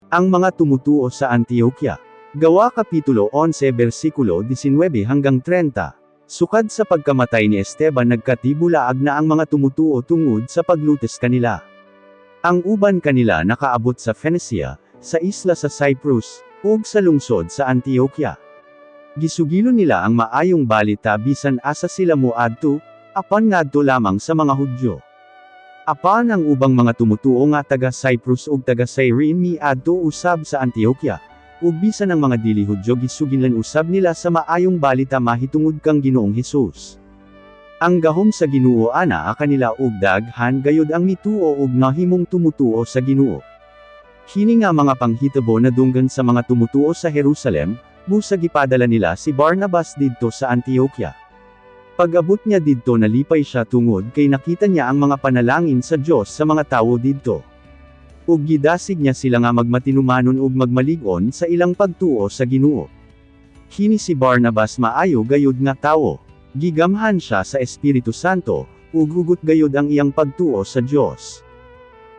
Ang mga tumutuo sa Antioquia. Gawa Kapitulo 11 versikulo 19 hanggang 30. Sukad sa pagkamatay ni Esteban nagkatibulaag na ang mga tumutuo tungod sa paglutas kanila. Ang uban kanila nakaabot sa Phoenicia, sa isla sa Cyprus, ug sa lungsod sa Antioquia. Gisugilo nila ang maayong balita bisan asa sila moadto, apan ngadto lamang sa mga Hudyo. Apan ang ubang mga tumutuo nga taga Cyprus ug taga Cyrene miadto usab sa Antioquia, ug bisan ang mga dili Hudyo gisuginlan usab nila sa maayong balita mahitungod kang Ginoong Hesus. Ang gahom sa Ginoo ana kanila ug daghan gayud ang mituo ug nahimong tumutuo sa Ginoo. Kini nga mga panghitabo na dunggan sa mga tumutuo sa Jerusalem, busa gipadala nila si Barnabas didto sa Antioquia. Pag-abot niya didto nalipay siya tungod kay nakita niya ang mga panalangin sa Dios sa mga tawo didto. Ug gidasig niya sila nga magmatinumanon ug magmalig-on sa ilang pagtuo sa Ginoo. Kini si Barnabas maayo gayud nga tawo. Gigamhan siya sa Espiritu Santo, ug hugot gayud ang iyang pagtuo sa Dios.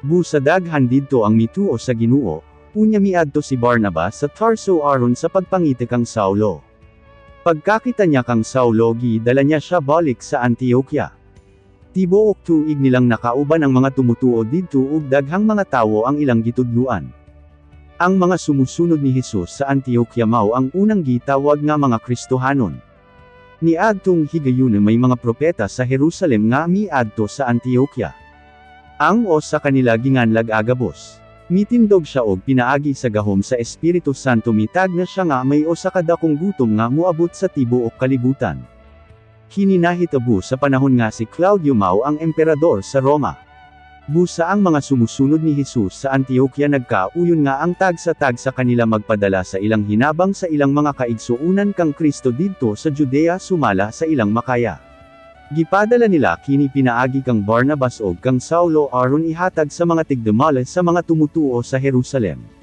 Busa daghan didto ang mituo sa Ginoo, unya miadto si Barnabas sa Tarso aron sa pagpangita kang Saulo. Pagkakita niya kang Saulo gidala niya siya balik sa Antioquia. Tibuok tuig nilang nakauban ang mga tumutuo didto ug daghang mga tawo ang ilang gitudluan. Ang mga sumusunod ni Hesus sa Antioquia mao ang unang gitawag nga mga Kristohanon. Niadtong higayon may mga propeta sa Jerusalem nga miadto sa Antioquia. Ang sa kanila ginganlag Agabus. Mitindog siya og pinaagi sa gahom sa Espiritu Santo mitag na siya nga may usa ka dakong gutom nga moabot sa tibuok kalibutan. Kini nahitabo sa panahon nga si Claudio mao ang emperador sa Roma. Busa ang mga sumusunod ni Hesus sa Antioquia nagkauyon nga ang tagsa-tagsa kanila magpadala sa ilang hinabang sa ilang mga kaigsuunan kang Kristo didto sa Judea sumala sa ilang makaya. Gipadala nila kini pinaagi kang Barnabas og kang Saulo aron ihatag sa mga tigdumala sa mga tumutuo sa Jerusalem.